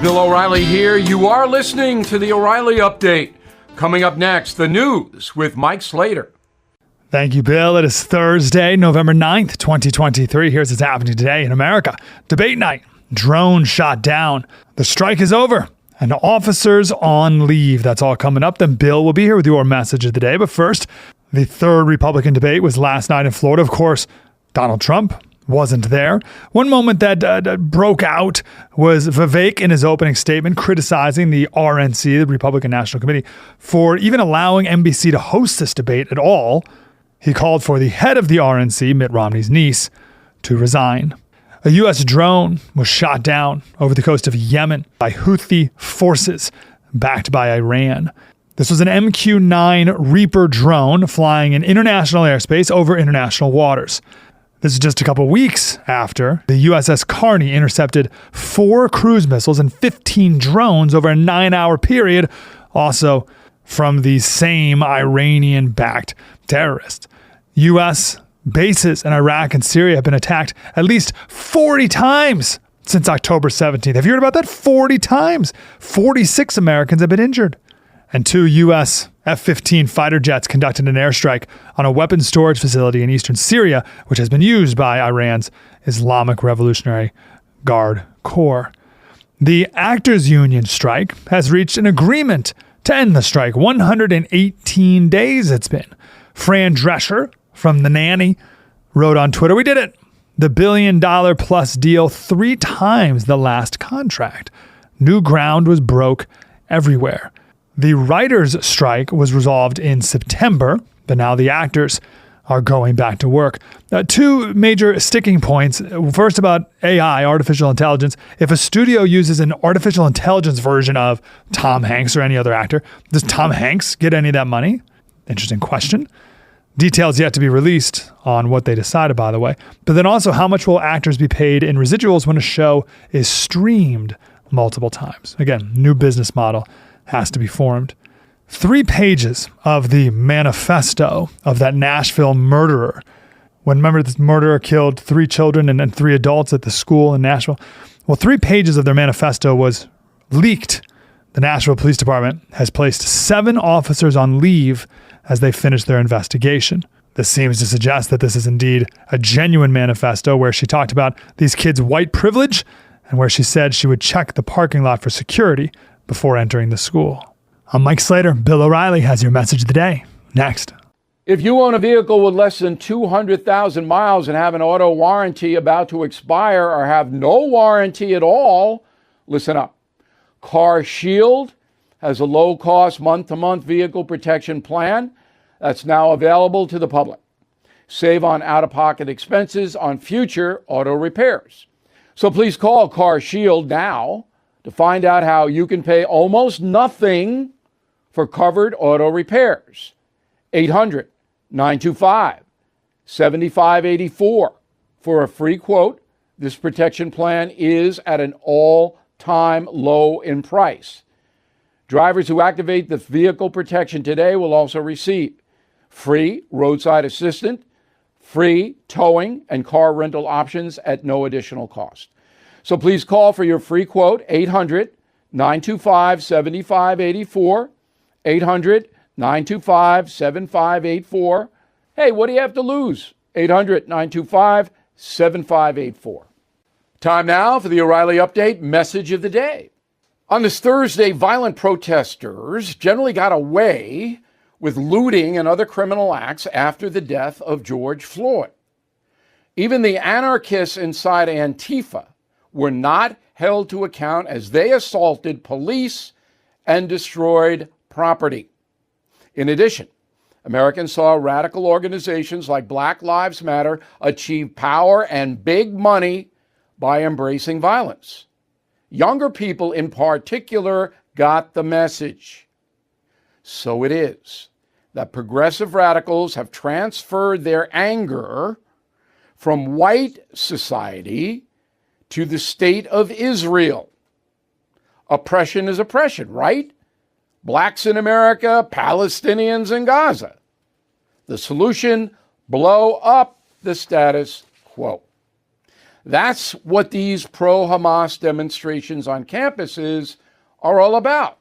Bill O'Reilly here. You are listening to the O'Reilly Update. Coming up next, the news with Mike Slater. Thank you, Bill. It is Thursday, November 9th, 2023. Here's what's happening today in America. Debate night. Drone shot down. The strike is over. And officers on leave. That's all coming up. Then Bill will be here with your message of the day. But first, the third Republican debate was last night in Florida. Of course, Donald Trump wasn't there. One moment that broke out was Vivek in his opening statement criticizing the RNC, the Republican National Committee, for even allowing NBC to host this debate at all. He called for the head of the RNC, Mitt Romney's niece, to resign. A U.S. drone was shot down over the coast of Yemen by Houthi forces backed by Iran. This was an MQ-9 Reaper drone flying in international airspace over international waters. This is just a couple weeks after the USS Carney intercepted 4 cruise missiles and 15 drones over a 9-hour period, also from the same Iranian-backed terrorists. U.S. bases in Iraq and Syria have been attacked at least 40 times since October 17th. Have you heard about that? 40 times. 46 Americans have been injured. And 2 U.S. F-15 fighter jets conducted an airstrike on a weapons storage facility in eastern Syria, which has been used by Iran's Islamic Revolutionary Guard Corps. The Actors Union strike has reached an agreement to end the strike. 118 days it's been. Fran Drescher from The Nanny wrote on Twitter, "We did it. The $1 billion plus deal 3 times the last contract. New ground was broke everywhere." The writers' strike was resolved in September, but now the actors are going back to work. 2 major sticking points. First, about AI, artificial intelligence. If a studio uses an artificial intelligence version of Tom Hanks or any other actor, does Tom Hanks get any of that money? Interesting question. Details yet to be released on what they decided, by the way. But then also, how much will actors be paid in residuals when a show is streamed multiple times? Again, new business model has to be formed. 3 pages of the manifesto of that Nashville murderer. When, remember, this murderer killed 3 children and 3 adults at the school in Nashville? Well, 3 pages of their manifesto was leaked. The Nashville Police Department has placed 7 officers on leave as they finish their investigation. This seems to suggest that this is indeed a genuine manifesto where she talked about these kids' white privilege and where she said she would check the parking lot for security before entering the school. I'm Mike Slater. Bill O'Reilly has your message of the day. Next. If you own a vehicle with less than 200,000 miles and have an auto warranty about to expire or have no warranty at all, listen up. Car Shield has a low-cost month-to-month vehicle protection plan that's now available to the public. Save on out-of-pocket expenses on future auto repairs. So please call Car Shield now to find out how you can pay almost nothing for covered auto repairs. 800-925-7584 for a free quote. This protection plan is at an all-time low in price. Drivers who activate the vehicle protection today will also receive free roadside assistance, free towing and car rental options at no additional cost. So please call for your free quote, 800-925-7584, 800-925-7584. Hey, what do you have to lose? 800-925-7584. Time now for the O'Reilly Update message of the day. On this Thursday, violent protesters generally got away with looting and other criminal acts after the death of George Floyd. Even the anarchists inside Antifa were not held to account as they assaulted police and destroyed property. In addition, Americans saw radical organizations like Black Lives Matter achieve power and big money by embracing violence. Younger people in particular got the message. So it is that progressive radicals have transferred their anger from white society to the state of Israel. Oppression is oppression, right? Blacks in America, Palestinians in Gaza. The solution, blow up the status quo. That's what these pro-Hamas demonstrations on campuses are all about.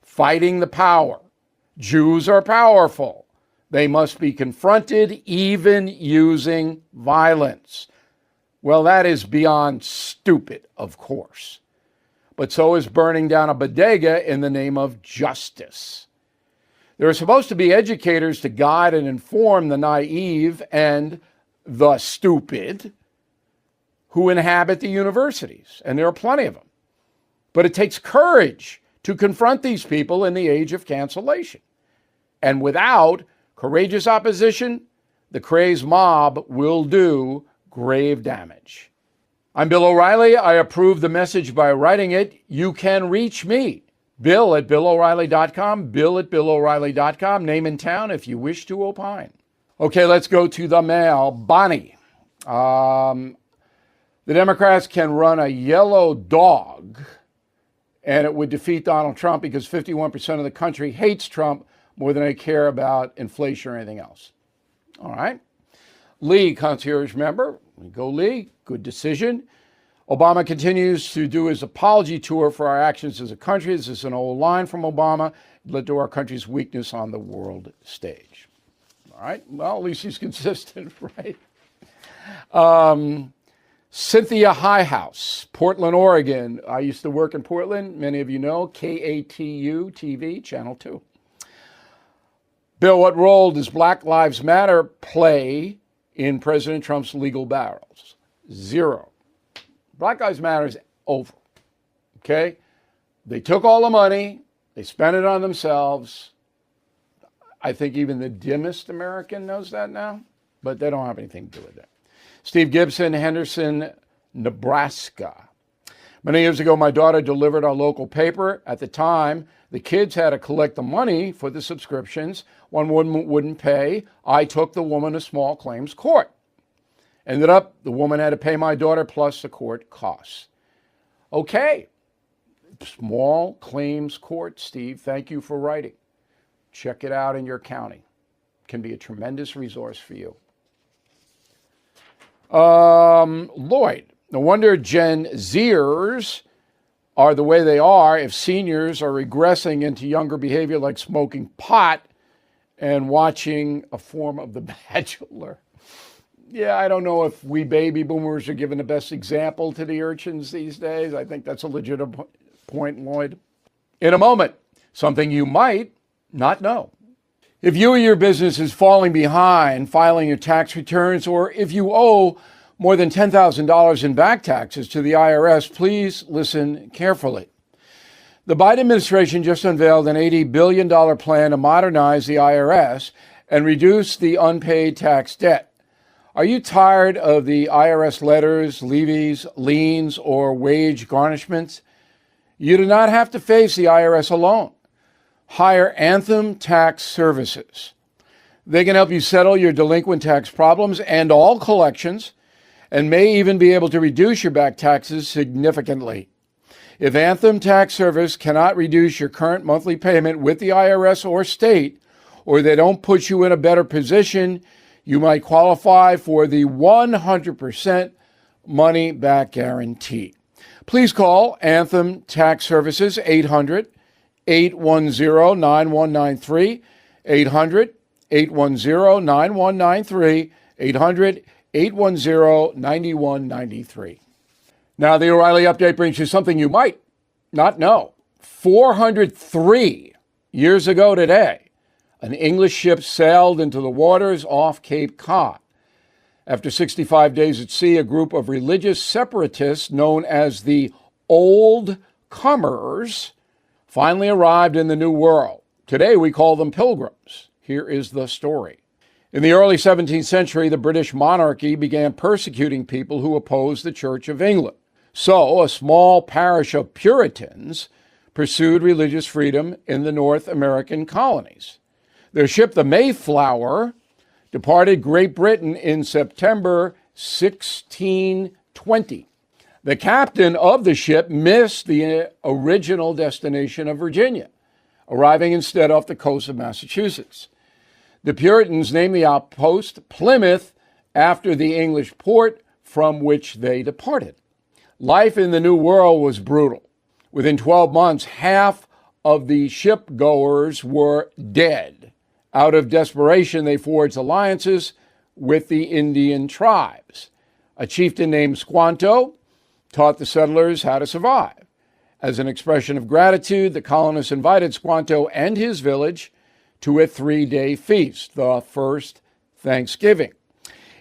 Fighting the power. Jews are powerful. They must be confronted, even using violence. Well, that is beyond stupid, of course. But so is burning down a bodega in the name of justice. There are supposed to be educators to guide and inform the naive and the stupid who inhabit the universities, and there are plenty of them. But it takes courage to confront these people in the age of cancellation. And without courageous opposition, the crazed mob will do grave damage. I'm Bill O'Reilly. I approve the message by writing it. You can reach me, Bill at BillO'Reilly.com, Bill at BillO'Reilly.com, name and town if you wish to opine. Okay, let's go to the mail. Bonnie. The Democrats can run a yellow dog and it would defeat Donald Trump because 51% of the country hates Trump more than they care about inflation or anything else. All right. Lee, concierge member. Go Lee. Good decision. Obama continues to do his apology tour for our actions as a country. This is an old line from Obama. It led to our country's weakness on the world stage. All right. Well, at least he's consistent, right? Cynthia Highhouse, Portland, Oregon. I used to work in Portland. Many of you know, KATU TV, Channel 2. Bill, what role does Black Lives Matter play in President Trump's legal battles? Zero. Black Lives Matter is over, okay? They took all the money. They spent it on themselves. I think even the dimmest American knows that now, but they don't have anything to do with it. Steve Gibson, Henderson, Nebraska. Many years ago, my daughter delivered our local paper. At the time, the kids had to collect the money for the subscriptions. One woman wouldn't pay. I took the woman to small claims court. Ended up, the woman had to pay my daughter plus the court costs. Okay, small claims court, Steve, thank you for writing. Check it out in your county. Can be a tremendous resource for you. Lloyd, no wonder Gen Zers are the way they are if seniors are regressing into younger behavior like smoking pot and watching a form of The Bachelor. Yeah, I don't know if we baby boomers are giving the best example to the urchins these days. I think that's a legitimate point, Lloyd. In a moment, something you might not know. If you or your business is falling behind filing your tax returns, or if you owe more than $10,000 in back taxes to the IRS, please listen carefully. The Biden administration just unveiled an $80 billion plan to modernize the IRS and reduce the unpaid tax debt. Are you tired of the IRS letters, levies, liens, or wage garnishments? You do not have to face the IRS alone. Hire Anthem Tax Services. They can help you settle your delinquent tax problems and all collections, and may even be able to reduce your back taxes significantly. If Anthem Tax Service cannot reduce your current monthly payment with the IRS or state, or they don't put you in a better position, you might qualify for the 100% money back guarantee. Please call Anthem Tax Services 800-810-9193, 800-810-9193, 800-810-9193. Now, the O'Reilly Update brings you something you might not know. 403 years ago today, an English ship sailed into the waters off Cape Cod. After 65 days at sea, a group of religious separatists known as the Old Comers finally arrived in the New World. Today, we call them pilgrims. Here is the story. In the early 17th century, the British monarchy began persecuting people who opposed the Church of England. So, a small parish of Puritans pursued religious freedom in the North American colonies. Their ship, the Mayflower, departed Great Britain in September 1620. The captain of the ship missed the original destination of Virginia, arriving instead off the coast of Massachusetts. The Puritans named the outpost Plymouth after the English port from which they departed. Life in the New World was brutal. Within 12 months, half of the shipgoers were dead. Out of desperation, they forged alliances with the Indian tribes. A chieftain named Squanto taught the settlers how to survive. As an expression of gratitude, the colonists invited Squanto and his village to a 3-day feast, the first Thanksgiving.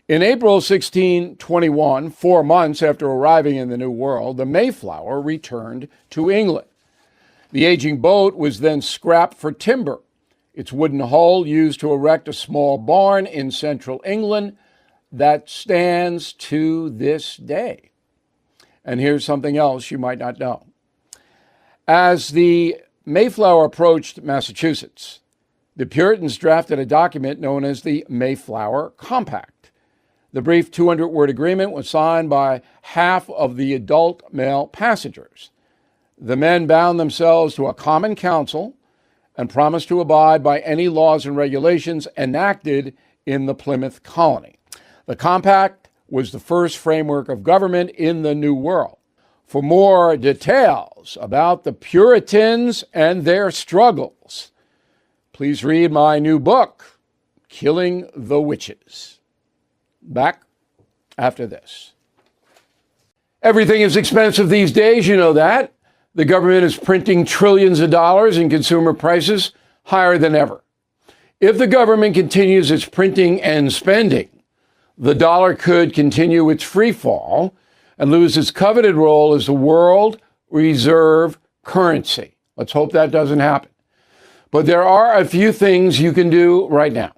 In April 1621, 4 months after arriving in the New World, the Mayflower returned to England. The aging boat was then scrapped for timber, its wooden hull used to erect a small barn in central England that stands to this day. And here's something else you might not know. As the Mayflower approached Massachusetts, the Puritans drafted a document known as the Mayflower Compact. The brief 200-word agreement was signed by half of the adult male passengers. The men bound themselves to a common council and promised to abide by any laws and regulations enacted in the Plymouth colony. The compact was the first framework of government in the New World. For more details about the Puritans and their struggles, please read my new book, Killing the Witches. Back after this. Everything is expensive these days, you know that. The government is printing trillions of dollars and consumer prices higher than ever. If the government continues its printing and spending, the dollar could continue its free fall and lose its coveted role as the world reserve currency. Let's hope that doesn't happen. But there are a few things you can do right now.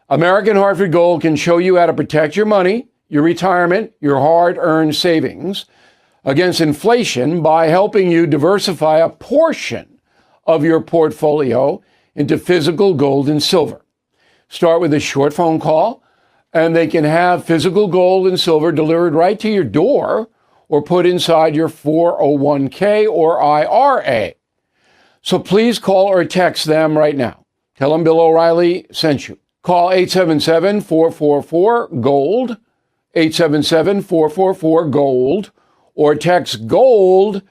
American Hartford Gold can show you how to protect your money, your retirement, your hard-earned savings against inflation by helping you diversify a portion of your portfolio into physical gold and silver. Start with a short phone call, and they can have physical gold and silver delivered right to your door or put inside your 401k or IRA. So please call or text them right now. Tell them Bill O'Reilly sent you. Call 877-444-GOLD, 877-444-GOLD, or text GOLD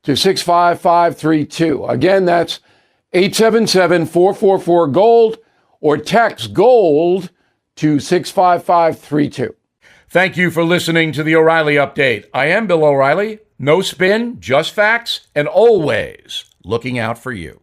to 65532. Again, that's 877-444-GOLD, or text GOLD to 65532. Thank you for listening to the O'Reilly Update. I am Bill O'Reilly. No spin, just facts, and always looking out for you.